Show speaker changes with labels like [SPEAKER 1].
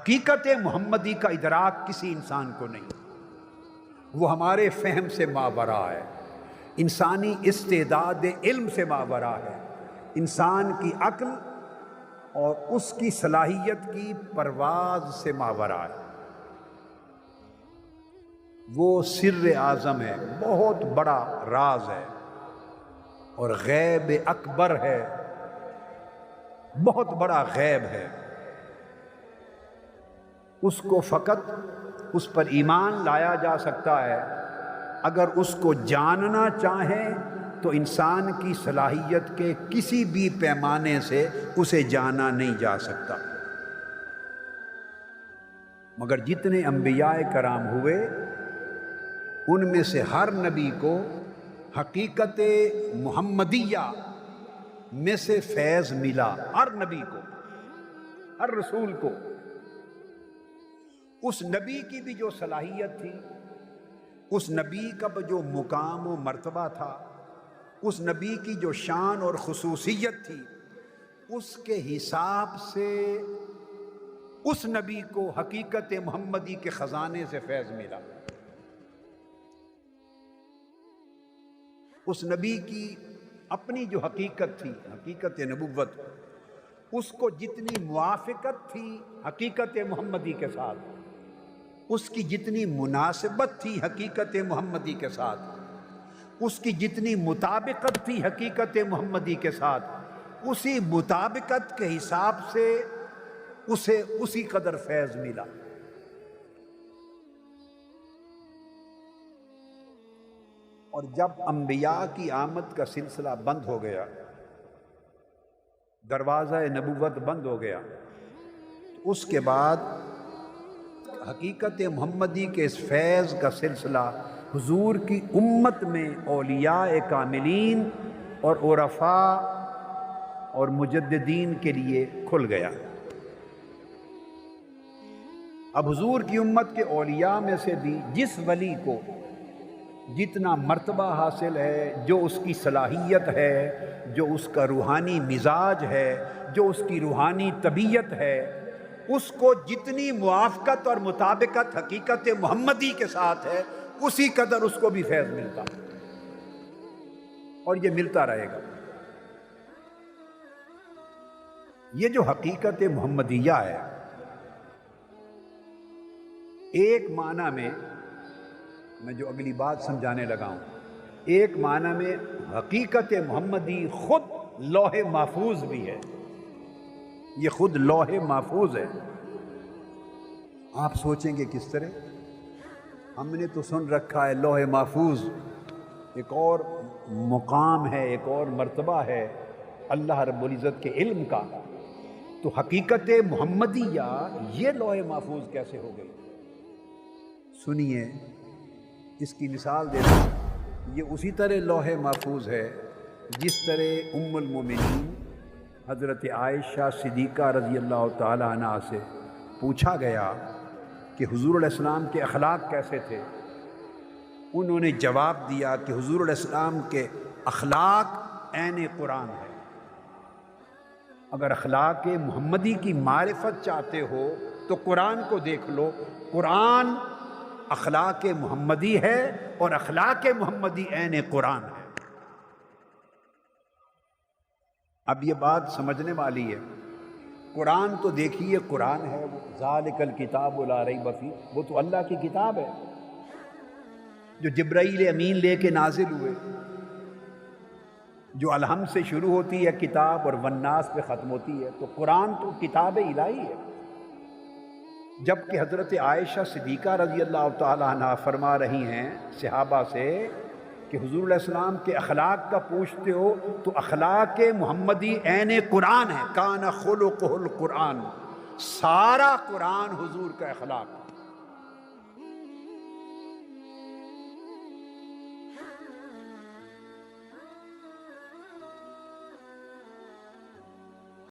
[SPEAKER 1] حقیقت محمدی کا ادراک کسی انسان کو نہیں، وہ ہمارے فہم سے ماورا ہے، انسانی استعداد علم سے ماورا ہے، انسان کی عقل اور اس کی صلاحیت کی پرواز سے ماورا ہے۔ وہ سر اعظم ہے، بہت بڑا راز ہے اور غیب اکبر ہے، بہت بڑا غیب ہے۔ اس کو فقط اس پر ایمان لایا جا سکتا ہے اگر اس کو جاننا چاہیں تو انسان کی صلاحیت کے کسی بھی پیمانے سے اسے جانا نہیں جا سکتا۔ مگر جتنے انبیاء کرام ہوئے ان میں سے ہر نبی کو حقیقت محمدیہ میں سے فیض ملا، ہر نبی کو، ہر رسول کو۔ اس نبی کی بھی جو صلاحیت تھی، اس نبی کا جو مقام و مرتبہ تھا، اس نبی کی جو شان اور خصوصیت تھی، اس کے حساب سے اس نبی کو حقیقت محمدی کے خزانے سے فیض ملا۔ اس نبی کی اپنی جو حقیقت تھی، حقیقت نبوت، اس کو جتنی موافقت تھی حقیقت محمدی کے ساتھ، اس کی جتنی مناسبت تھی حقیقت محمدی کے ساتھ، اس کی جتنی مطابقت تھی حقیقت محمدی کے ساتھ، اسی مطابقت کے حساب سے اسے اسی قدر فیض ملا۔ اور جب انبیاء کی آمد کا سلسلہ بند ہو گیا، دروازہ نبوت بند ہو گیا، تو اس کے بعد حقیقت محمدی کے اس فیض کا سلسلہ حضور کی امت میں اولیاء کاملین اور عرفاء اور مجددین کے لیے کھل گیا۔ اب حضور کی امت کے اولیاء میں سے بھی جس ولی کو جتنا مرتبہ حاصل ہے، جو اس کی صلاحیت ہے، جو اس کا روحانی مزاج ہے، جو اس کی روحانی طبیعت ہے، اس کو جتنی موافقت اور مطابقت حقیقت محمدی کے ساتھ ہے، اسی قدر اس کو بھی فیض ملتا، اور یہ ملتا رہے گا۔ یہ جو حقیقت محمدیہ ہے، ایک معنی میں جو اگلی بات سمجھانے لگا ہوں، ایک معنی میں حقیقت محمدی خود لوح محفوظ بھی ہے، یہ خود لوح محفوظ ہے۔ آپ سوچیں گے کس طرح؟ ہم نے تو سن رکھا ہے لوح محفوظ ایک اور مقام ہے، ایک اور مرتبہ ہے اللہ رب العزت کے علم کا، تو حقیقت محمدیہ یہ لوح محفوظ کیسے ہو گئی؟ سنیے، اس کی مثال دیتا ہوں۔ یہ اسی طرح لوح محفوظ ہے جس طرح ام المومنین حضرت عائشہ صدیقہ رضی اللہ تعالی عنہ سے پوچھا گیا کہ حضور علیہ السلام کے اخلاق کیسے تھے، انہوں نے جواب دیا کہ حضور علیہ السلام کے اخلاق عین قرآن ہے۔ اگر اخلاق محمدی کی معرفت چاہتے ہو تو قرآن کو دیکھ لو، قرآن اخلاق محمدی ہے اور اخلاق محمدی عین قرآن ہے۔ اب یہ بات سمجھنے والی ہے، قرآن تو دیکھیے قرآن ہے، وہ ذالک الکتاب لا ریب فیہ، وہ تو اللہ کی کتاب ہے جو جبرائیل امین لے کے نازل ہوئے، جو الحمد سے شروع ہوتی ہے کتاب اور والناس پہ ختم ہوتی ہے، تو قرآن تو کتاب الہی ہے۔ جبکہ حضرت عائشہ صدیقہ رضی اللہ تعالی عنہ فرما رہی ہیں صحابہ سے کہ حضور علیہ السلام کے اخلاق کا پوچھتے ہو تو اخلاق محمدی عین قرآن ہے، کان خلقہ القرآن، سارا قرآن حضور کا اخلاق ہے۔